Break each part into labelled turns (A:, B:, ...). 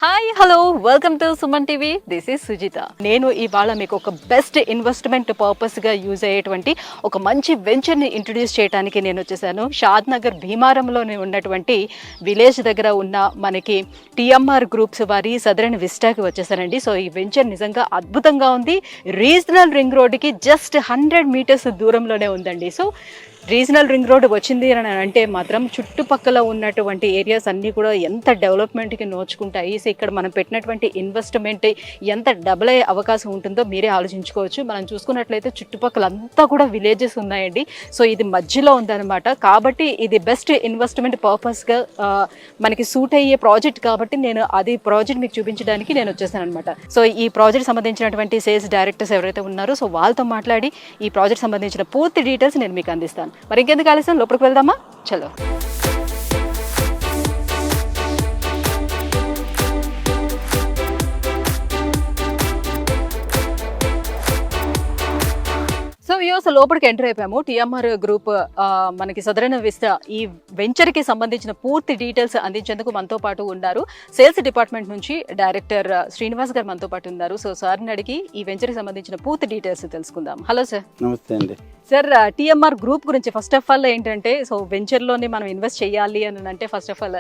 A: Hi hello welcome to Suman TV. This is Sujitha. నేను ఇవాళ మీకు ఒక బెస్ట్ ఇన్వెస్ట్మెంట్ పర్పస్గా యూజ్ అయ్యేటువంటి ఒక మంచి వెంచర్ని ఇంట్రడ్యూస్ చేయడానికి నేను వచ్చేసాను. షాద్ నగర్ భీమారంలోనే ఉన్నటువంటి విలేజ్ దగ్గర ఉన్న మనకి టిఎంఆర్ గ్రూప్స్ వారి సదరన్ విస్టాకి వచ్చేసానండి. సో ఈ వెంచర్ నిజంగా అద్భుతంగా ఉంది. రీజనల్ రింగ్ రోడ్డుకి జస్ట్ 100 మీటర్స్ దూరంలోనే ఉందండి. సో రీజనల్ రింగ్ రోడ్ వచ్చింది అని అంటే మాత్రం చుట్టుపక్కల ఉన్నటువంటి ఏరియాస్ అన్నీ కూడా ఎంత డెవలప్మెంట్కి నోచుకుంటాయి. సో ఇక్కడ మనం పెట్టినటువంటి ఇన్వెస్ట్మెంట్ ఎంత డబుల్ అయ్యే అవకాశం ఉంటుందో మీరే ఆలోచించుకోవచ్చు. మనం చూసుకున్నట్లయితే చుట్టుపక్కల అంతా కూడా విలేజెస్ ఉన్నాయండి. సో ఇది మధ్యలో ఉందన్నమాట. కాబట్టి ఇది బెస్ట్ ఇన్వెస్ట్మెంట్ పర్పస్గా మనకి సూట్ అయ్యే ప్రాజెక్ట్ కాబట్టి నేను అది ప్రాజెక్ట్ మీకు చూపించడానికి నేను వచ్చేసాను అనమాట. సో ఈ ప్రాజెక్ట్ సంబంధించినటువంటి సేల్స్ డైరెక్టర్స్ ఎవరైతే ఉన్నారో సో వాళ్ళతో మాట్లాడి ఈ ప్రాజెక్ట్ సంబంధించిన పూర్తి డీటెయిల్స్ నేను మీకు అందిస్తాను. మరి ఇంకెందుకు ఆలస్యం, లోపలికి వెళ్దామా? చలో. సో వ్యూస్ లోపలికి ఎంటర్ అయిపోయాము. టిఎంఆర్ గ్రూప్ మనకి సదరన్ విస్టా ఈ వెంచర్కి సంబంధించిన పూర్తి డీటెయిల్స్ అందించేందుకు మనతో పాటు ఉన్నారు. సేల్స్ డిపార్ట్మెంట్ నుంచి డైరెక్టర్ శ్రీనివాస్ గారు మనతో పాటు ఉన్నారు. సో సార్ని అడిగి ఈ వెంచర్కి సంబంధించిన పూర్తి డీటెయిల్స్ తెలుసుకుందాం. Hello sir.
B: నమస్తే అండి.
A: సార్, టిఎంఆర్ గ్రూప్ గురించి ఫస్ట్ ఆఫ్ ఆల్ ఏంటంటే, సో వెంచర్లోనే మనం ఇన్వెస్ట్ చేయాలి అని అంటే ఫస్ట్ ఆఫ్ ఆల్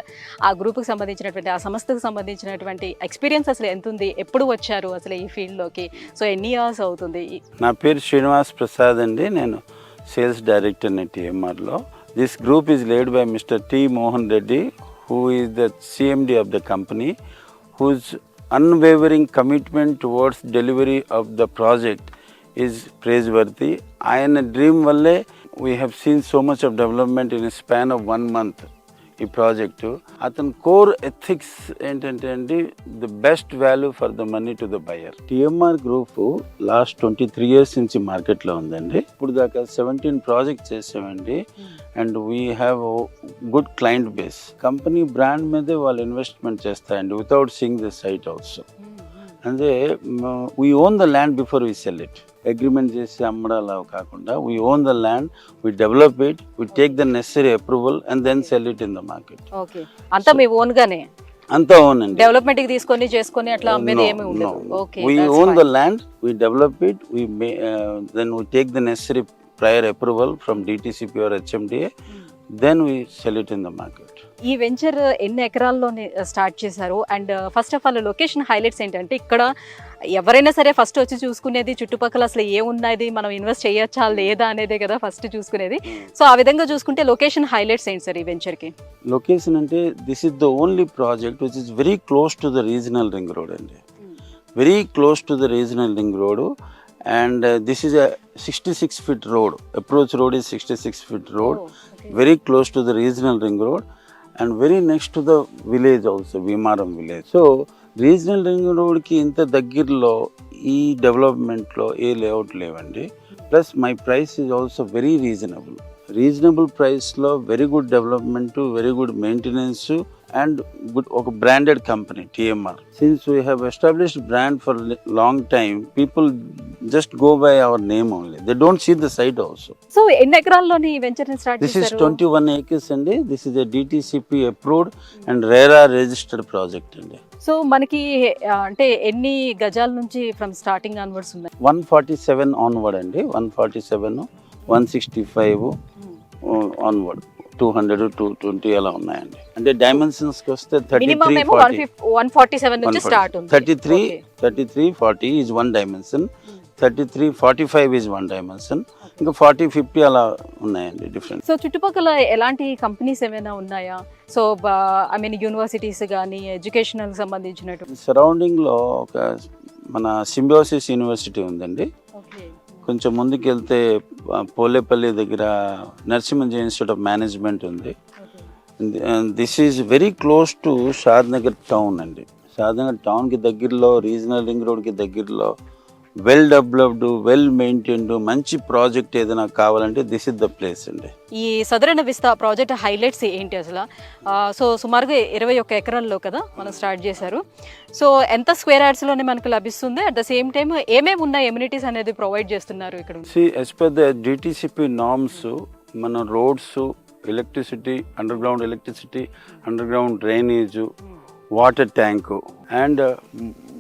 A: ఆ గ్రూప్కి సంబంధించినటువంటి ఆ సంస్థకు సంబంధించినటువంటి ఎక్స్పీరియన్స్ అసలు ఎంత ఉంది, ఎప్పుడు వచ్చారు అసలు ఈ ఫీల్డ్లోకి, సో ఎన్ని ఇయర్స్ అవుతుంది?
B: నా పేరు శ్రీనివాస్ ప్రసాద్ అండి. నేను సేల్స్ డైరెక్టర్ని టిఎంఆర్లో. This group is laid by Mister T Mohan Reddy, who is the CMD of the company, whose unwavering commitment towards delivery of the project is praiseworthy. ఆయన డ్రీమ్ వల్లే we have seen so much of development in span of 1 month. ఈ project అతని core ethics ఏంటంటే అండి, the best value for the money to the buyer. TMR group last 23 years నుంచి మార్కెట్లో ఉందండి. ఇప్పుడు దాకా 17 ప్రాజెక్ట్స్ చేసామండి. And we have good client base. Company brand మీదే వాళ్ళు ఇన్వెస్ట్మెంట్ చేస్తాయండి without seeing the site also. అంటే we own the land before we sell it. Agreement చేసి అమ్మడాలా కాకుండా we own the land, we develop it, we take the necessary approval and then sell it in the market.
A: Okay, అంతా మీ own గానే?
B: అంతా own అండి.
A: Development కి తీసుకొని చేసుకొని అట్లా అమ్మేది ఏమీ ఉండదు. Okay,
B: we own the land, we develop it, we then we take the necessary prior approval from DTCP or HMDA, then we sell it in the market.
A: ఈ వెంచర్ ఎన్ని ఎకరాల్లో స్టార్ట్ చేశారు? And first of all location highlights ఏంటంటే, ఇక్కడ ఎవరైనా సరే first వచ్చి చూసుకునేది చుట్టుపక్కల అసలు ఏమున్నది, మనం ఇన్వెస్ట్ చేయొచ్చా లేదా అనేదే కదా ఫస్ట్ చూసుకునేది. సో ఆ విధంగా చూసుకుంటే లొకేషన్ హైలైట్స్ ఏంటి సార్ ఈ వెంచర్కి?
B: లొకేషన్ అంటే this is the only project which is very close to the regional ring road అండి. Very close to the regional ring road. And this is a 66 feet road. Approach road is 66 feet road. Oh, okay. Very close to the regional ring road and very next to the village also, Vimaram village. So regional ring road ki inta daggirlo ee development lo ఏ layout లేవండి. Plus my price is also very reasonable ప్రైస్లో very good development, very good maintenance and good ఒక branded company TMR. Since we have established brand for long time, people just go by our name only, they don't see the site also.
A: So ఎన్ని ఎకరాల్లోని venture ని start చేశారు?
B: This is 21 acres అండి. దిస్ ఇస్ a DTCP approved and RERA registered project అండి.
A: So మనకి అంటే ఎన్ని గజాల నుంచి ఫ్రమ్ స్టార్టింగ్ ఆన్వర్డ్స్ ఉన్నాయి?
B: 147 ఆన్వర్డ్ అండి. 147, 165 ఆన్వర్డ్, 200, 220 అలా ఉన్నాయండి. అంటే డైమెన్షన్స్ కి వస్తే 33, 40,
A: 147 నుంచి స్టార్ట్ ఉంది.
B: 33, 40 is one dimension, 33, 45 is one dimension, ఇంకా 40, 50 అలా ఉన్నాయండి డిఫరెంట్.
A: సో చుట్టుపక్కల ఎలాంటి కంపెనీస్ ఏమైనా ఉన్నాయా? సో ఐ మీన్ యూనివర్సిటీస్ కానీ ఎడ్యుకేషనల్ సంబంధించినట్టు
B: సరౌండింగ్ లో ఒక మన సింబయోసిస్ యూనివర్సిటీ ఉందండి. కొంచెం ముందుకు వెళ్తే పోలేపల్లి దగ్గర నరసింహన్ ఇన్స్టిట్యూట్ ఆఫ్ మేనేజ్మెంట్ ఉంది. This is very close to Shad Nagar town అండి. షాద్ నగర్ టౌన్కి దగ్గరలో, రీజనల్ రింగ్ రోడ్కి దగ్గరలో వెల్ డెవలప్డ్, వెల్ మెయింటైన్డ్ మంచి ప్రాజెక్ట్ ఏదైనా కావాలంటే దిస్ ఇస్ ద ప్లేస్ అండి.
A: ఈ సదరన్ విస్తా ప్రాజెక్ట్ హైలైట్స్ ఏంటి అసలు? సో సుమారుగా 21 ఎకరాల్లో కదా మనం స్టార్ట్ చేశారు. సో ఎంత స్క్వేర్ యార్డ్స్లోనే మనకు లభిస్తుంది? అట్ ద సేమ్ టైం ఏమేమి ఉన్నాయి ఎమ్యూనిటీస్ అనేది ప్రొవైడ్ చేస్తున్నారు ఇక్కడ?
B: As per the DTCP norms మన roads, electricity, under ground electricity, under ground drainage, water tank and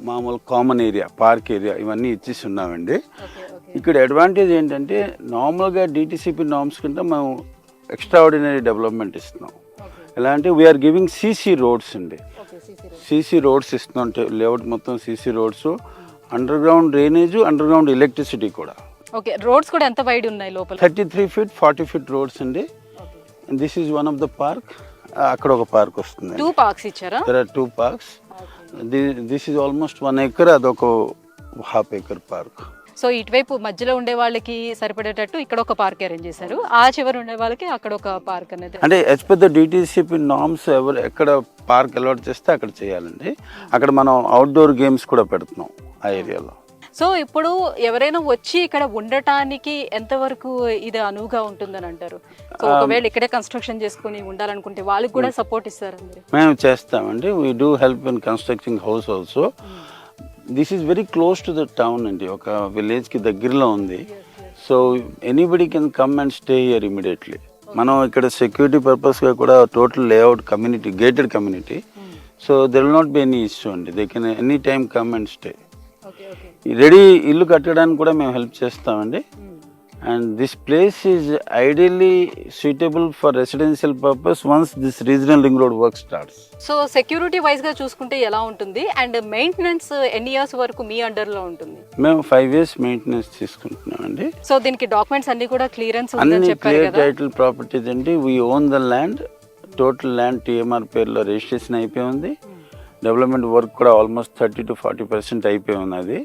B: మామూలు కామన్ ఏరియా, పార్క్ ఏరియా ఇవన్నీ ఇచ్చేసి ఉన్నామండి. ఇక్కడ అడ్వాంటేజ్ ఏంటంటే నార్మల్గా డిటిసిపి నార్మ్స్ కింద మనం ఎక్స్ట్రాఆర్డినరీ డెవలప్మెంట్ ఇస్తున్నాం. ఎలా అంటే వీఆర్ గివింగ్ సీసీ రోడ్స్ అండి. సీసీ రోడ్స్ ఇస్తున్నాం, లేఅవుట్ మొత్తం CC roads, under ground drainage, under ground electricity కూడా.
A: ఓకే, రోడ్స్ కూడా ఎంత వైడ్ ఉన్నాయి లోపల?
B: 33 feet 40 feet రోడ్స్ అండి. This is one of the park. అక్కడ ఒక పార్క్ వస్తుంది.
A: 2 parks ఇచ్చారా?
B: There are 2 parks. This is almost 1 acre, అదొక ½ acre పార్క్.
A: సో ఇటువైపు మధ్యలో ఉండే వాళ్ళకి సరిపడేటట్టు ఇక్కడ ఒక పార్క్ అరేంజ్ చేశారు, ఆ చివరి ఉండే వాళ్ళకి అక్కడ ఒక పార్క్ అనేది.
B: అంటే as per the DTCP norms ఎక్కడ పార్క్ అలవాటు చేస్తే అక్కడ చేయాలండి. అక్కడ మనం అవుట్డోర్ గేమ్స్ కూడా పెడుతున్నాం ఆ ఏరియాలో.
A: సో ఇప్పుడు ఎవరైనా వచ్చి ఇక్కడ ఉండటానికి ఎంతవరకు ఇది అనువుగా ఉంటుందని అంటారు? సో ఒకవేళ ఇక్కడే కన్స్ట్రక్షన్ చేసుకుని ఉండాలనుకుంటే వాళ్ళకి కూడా సపోర్ట్ ఇస్తారా మీరు?
B: మేము చేస్తామండి. We do help in constructing house also. This is very close to the town అండి, ఒక విలేజ్కి దగ్గరలో ఉంది. So anybody can come and stay here immediately. మనం ఇక్కడ సెక్యూరిటీ పర్పస్గా కూడా total layout community, gated community. So there will not be any issue అండి. They can any time come and stay. Ready ఇల్లు కట్టడానికి కూడా మేము హెల్ప్ చేస్తామండి. And this place is ideally suitable for residential purpose once this regional ring road work starts.
A: So security wise గా చూసుకుంటే ఎలా ఉంటుంది అండ్ మెయింటెనెన్స్ ఎన్ని ఇయర్స్ వరకు మీ అండర్ లో ఉంటుంది?
B: మేము 5 years మెయింటెనెన్స్ తీసుకుంటున్నామండి.
A: సో దీనికి డాక్యుమెంట్స్ అన్ని కూడా క్లియరెన్స్
B: అన్ని క్లియర్ టైటిల్ ప్రాపర్టీస్ అండి. We own the land, total land TMR పేరులో రిజిస్ట్రేషన్ అయిపోయి ఉంది. డెవలప్మెంట్ వర్క్ కూడా ఆల్మోస్ట్ 30 to 40% అయిపోయి ఉన్నది.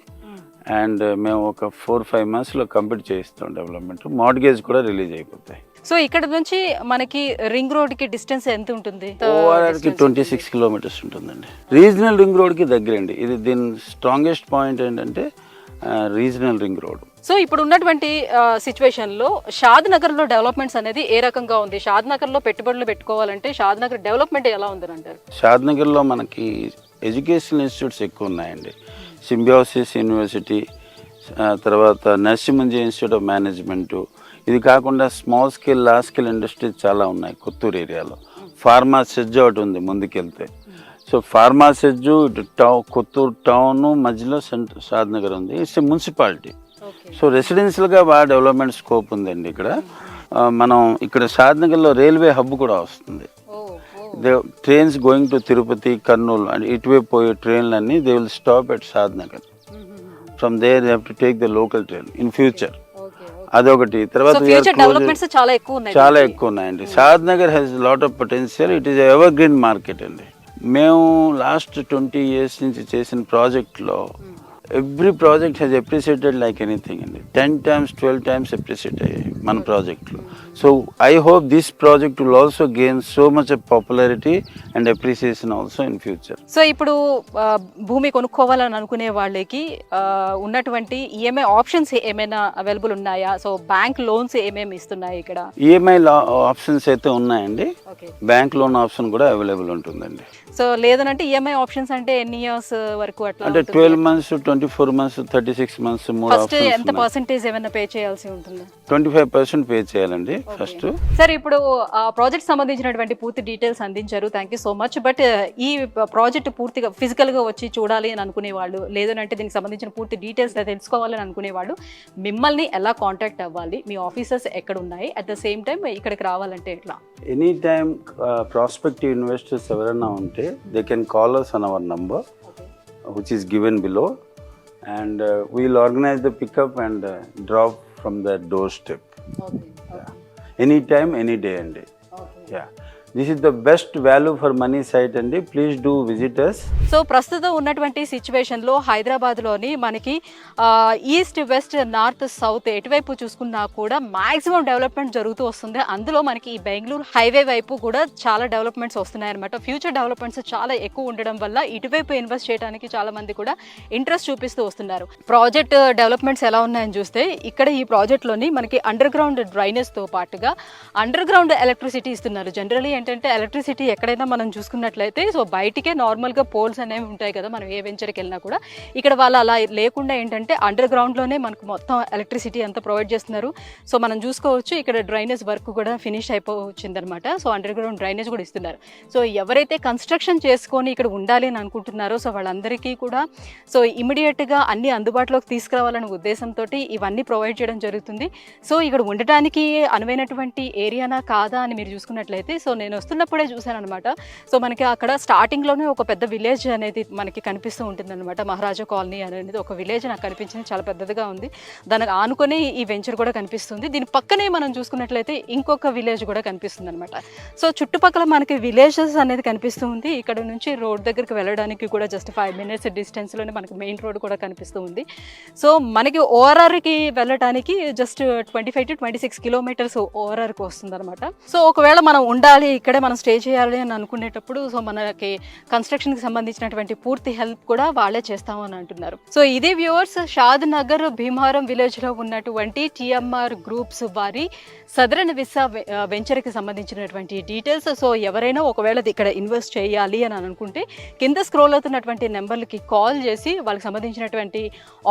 B: అండ్ మేము ఒక 4-5 monthsలో కంప్లీట్ చేయిస్తాం డెవలప్మెంట్. మార్ట్గేజ్ కూడా రిలీజ్ అయిపోతాయి.
A: సో ఇక్కడ నుంచి మనకి రింగ్ రోడ్ కి డిస్టెన్స్ ఎంత ఉంటుంది?
B: ఓఆర్ఆర్కి 26 kilometers ఉంటుందండి. రీజనల్ రింగ్ రోడ్కి దగ్గరండి. ఇది దీని స్ట్రాంగెస్ట్ పాయింట్ ఏంటంటే రీజనల్ రింగ్ రోడ్.
A: సో ఇప్పుడు ఉన్నటువంటి సిచ్యువేషన్లో షాద్ నగర్లో డెవలప్మెంట్స్ అనేది ఏ రకంగా ఉంది? షాద్ నగర్లో పెట్టుబడులు పెట్టుకోవాలంటే షాద్ నగర్ డెవలప్మెంట్ ఎలా ఉందని అంటారు?
B: షాద్ నగర్లో మనకి ఎడ్యుకేషనల్ ఇన్స్టిట్యూట్స్ ఎక్కువ ఉన్నాయండి. సింబియోసిస్ యూనివర్సిటీ, తర్వాత నరసింహంజీ ఇన్స్టిట్యూట్ ఆఫ్ మేనేజ్మెంటు, ఇది కాకుండా small scale, large scale industries చాలా ఉన్నాయి కొత్తూరు ఏరియాలో. ఫార్మా సెజ్ ఒకటి ఉంది ముందుకెళ్తే. So pharma SEZ Kothur town మధ్యలో షాద్ నగర్ ఉంది. It's a municipality. సో రెసిడెన్షియల్గా బాగా డెవలప్మెంట్ స్కోప్ ఉందండి ఇక్కడ. మనం ఇక్కడ షాద్ నగర్లో రైల్వే హబ్ కూడా వస్తుంది. Trains going to Tirupati, Kurnool and ఇటువైపు పోయే ట్రైన్లన్నీ they will stop at Shadnagar. From there they have to take the local train in future. అదొకటి. తర్వాత చాలా ఎక్కువ ఉన్నాయండి. Shadnagar has lot of potential. It is evergreen market అండి. మేము లాస్ట్ 20 years నుంచి చేసిన ప్రాజెక్ట్లో every project has appreciated like anything అండి. 10 times 12 times అప్రిషియేట్ అయ్యాయి మన ప్రాజెక్ట్లో. So I hope this project will also gain so much of popularity and appreciation also in future.
A: So ఇప్పుడు భూమి కొనుక్కోవాలని అనుకునే వాళ్ళకి ఉన్నటువంటి ఈఎంఐ ఆప్షన్స్ ఏమైనా అవైలబుల్ ఉన్నాయా? సో బ్యాంక్ లోన్స్ ఏమేమి ఇస్తున్నాయి ఇక్కడ?
B: ఈఎంఐ ఆప్షన్స్ అయితే ఉన్నాయండి. బ్యాంక్ లోన్ ఆప్షన్ కూడా అవైలబుల్ ఉంటుందండి.
A: సో లేదనంటే ఈఎంఐ ఆప్షన్స్ అంటే ఎన్ని ఇయర్స్ వరకు అట్లా?
B: అంటే 12 months, 24 months, 36 months, మూడు
A: ఫస్ట్ ఎంత పర్సెంటేజ్ ఏమైనా పే చేయాల్సి ఉంటుంది?
B: 25% పే చేయాలండి ఫస్ట్.
A: సార్ ఇప్పుడు ప్రాజెక్ట్ సంబంధించినటువంటి పూర్తి డీటెయిల్స్ అందించారు, thank you so much. But ఈ ప్రాజెక్ట్ పూర్తిగా ఫిజికల్ గా వచ్చి చూడాలి అని అనుకునే వాళ్ళు, లేదంటే దీనికి సంబంధించిన పూర్తి డీటెయిల్స్ తెలుసుకోవాలని అనుకునే వాళ్ళు మిమ్మల్ని ఎలా కాంటాక్ట్ అవ్వాలి? మీ ఆఫీసెస్ ఎక్కడ ఉన్నాయి? అట్ ద సేమ్ టైం ఇక్కడికి రావాలంటే ఎట్లా?
B: ఎనీ టైమ్ ప్రాస్పెక్టివ్ ఇన్వెస్టర్స్ ఎవరైనా ఉంటే they can call us on our number, which is given below, and we'll organize the pickup and drop from the doorstep. Yeah. Anytime, any day and day. Yeah. This is the best value for money site అండి. Please do visit us.
A: So ప్రస్తుతం ఉన్నటువంటి సిచ్యువేషన్లో హైదరాబాద్లోని మనకి east, west, north, south ఎటువైపు చూసుకున్నా కూడా maximum development జరుగుతూ వస్తుంది. అందులో మనకి ఈ బెంగళూరు హైవే వైపు కూడా చాలా డెవలప్మెంట్స్ వస్తున్నాయి అనమాట. ఫ్యూచర్ డెవలప్మెంట్స్ చాలా ఎక్కువ ఉండడం వల్ల ఇటువైపు ఇన్వెస్ట్ చేయడానికి చాలా మంది కూడా ఇంట్రెస్ట్ చూపిస్తూ వస్తున్నారు. ప్రాజెక్ట్ డెవలప్మెంట్స్ ఎలా ఉన్నాయని చూస్తే ఇక్కడ ఈ ప్రాజెక్ట్లోని మనకి అండర్ గ్రౌండ్ డ్రైనేజ్తో పాటుగా అండర్ గ్రౌండ్ ఎలక్ట్రిసిటీ ఇస్తున్నారు. జనరలీ ఏంటంటే ఎలక్ట్రిసిటీ ఎక్కడైనా మనం చూసుకున్నట్లయితే సో బయటికే నార్మల్గా పోల్స్ అనేవి ఉంటాయి కదా, మనం ఏ వెంచర్కి వెళ్ళినా కూడా. ఇక్కడ వాళ్ళు అలా లేకుండా ఏంటంటే అండర్ గ్రౌండ్లోనే మనకు మొత్తం ఎలక్ట్రిసిటీ అంతా ప్రొవైడ్ చేస్తున్నారు. సో మనం చూసుకోవచ్చు ఇక్కడ డ్రైనేజ్ వర్క్ కూడా ఫినిష్ అయిపోవచ్చిందనమాట. సో అండర్ గ్రౌండ్ డ్రైనేజ్ కూడా ఇస్తున్నారు. సో ఎవరైతే కన్స్ట్రక్షన్ చేసుకొని ఇక్కడ ఉండాలి అని అనుకుంటున్నారో సో వాళ్ళందరికీ కూడా సో ఇమీడియట్గా అన్ని అందుబాటులోకి తీసుకురావాలనే ఉద్దేశంతో ఇవన్నీ ప్రొవైడ్ చేయడం జరుగుతుంది. సో ఇక్కడ ఉండటానికి అనువైనటువంటి ఏరియానా కాదా అని మీరు చూసుకున్నట్లయితే సో నేను వస్తున్నప్పుడే చూశాను అనమాట. సో మనకి అక్కడ స్టార్టింగ్లోనే ఒక పెద్ద విలేజ్ అనేది మనకి కనిపిస్తూ ఉంటుంది అనమాట. మహారాజా కాలనీ అనేది ఒక విలేజ్ నాకు కనిపించింది, చాలా పెద్దదిగా ఉంది. దానికి ఆనుకొని ఈ వెంచర్ కూడా కనిపిస్తుంది. దీని పక్కనే మనం చూసుకున్నట్లయితే ఇంకొక విలేజ్ కూడా కనిపిస్తుంది అనమాట. సో చుట్టుపక్కల మనకి విలేజెస్ అనేది కనిపిస్తూ ఉంది. ఇక్కడ నుంచి రోడ్ దగ్గరికి వెళ్ళడానికి కూడా జస్ట్ 5 minutes డిస్టెన్స్లోనే మనకి మెయిన్ రోడ్ కూడా కనిపిస్తూ ఉంది. సో మనకి ఓఆర్ఆర్కి వెళ్ళడానికి జస్ట్ 25 to 26 kilometers ఓఆర్ఆర్కి వస్తుంది అనమాట. సో ఒకవేళ మనం ఉండాలి ఇక్కడే మనం స్టే చేయాలి అని అనుకునేటప్పుడు సో మనకి కన్స్ట్రక్షన్కి సంబంధించినటువంటి పూర్తి హెల్ప్ కూడా వాళ్ళే చేస్తామని అంటున్నారు. సో ఇదే వ్యూవర్స్, షాద్ నగర్ భీమవరం విలేజ్లో ఉన్నటువంటి టిఎంఆర్ గ్రూప్స్ వారి సదరన్ విసా వెంచర్కి సంబంధించినటువంటి డీటెయిల్స్. సో ఎవరైనా ఒకవేళ ఇక్కడ ఇన్వెస్ట్ చేయాలి అని అనుకుంటే కింద స్క్రోల్ అవుతున్నటువంటి నెంబర్లకి కాల్ చేసి వాళ్ళకి సంబంధించినటువంటి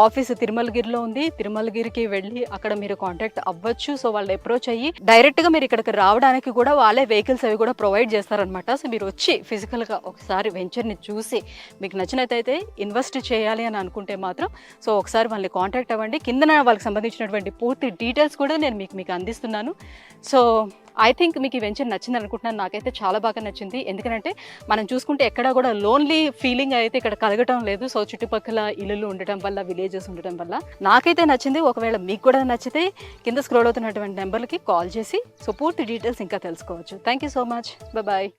A: ఆఫీస్ తిరుమలగిరిలో ఉంది, తిరుమలగిరికి వెళ్ళి అక్కడ మీరు కాంటాక్ట్ అవ్వచ్చు. సో వాళ్ళు అప్రోచ్ అయ్యి డైరెక్ట్గా మీరు ఇక్కడికి రావడానికి కూడా వాళ్ళే వెహికల్స్ అవి కూడా ప్రొవైడ్ చేస్తారనమాట. సో మీరు వచ్చి ఫిజికల్గా ఒకసారి వెంచర్ని చూసి మీకు నచ్చినట్టయితే ఇన్వెస్ట్ చేయాలి అని అనుకుంటే మాత్రం సో ఒకసారి వాళ్ళని కాంటాక్ట్ అవ్వండి. కిందన వాళ్ళకి సంబంధించినటువంటి పూర్తి డీటెయిల్స్ కూడా నేను మీకు అందిస్తున్నాను. సో ఐ థింక్ మీకు ఈ వెంచర్ నచ్చింది అనుకుంటున్నాను. నాకైతే చాలా బాగా నచ్చింది. ఎందుకంటే మనం చూసుకుంటే ఎక్కడా కూడా లోన్లీ ఫీలింగ్ అయితే ఇక్కడ కలగటం లేదు. సో చుట్టుపక్కల ఇల్లులు ఉండటం వల్ల, విలేజెస్ ఉండటం వల్ల నాకైతే నచ్చింది. ఒకవేళ మీకు కూడా నచ్చితే కింద స్క్రోల్ అవుతున్నటువంటి నెంబర్లకి కాల్ చేసి సో పూర్తి డీటెయిల్స్ ఇంకా తెలుసుకోవచ్చు. Thank you so much. Bye.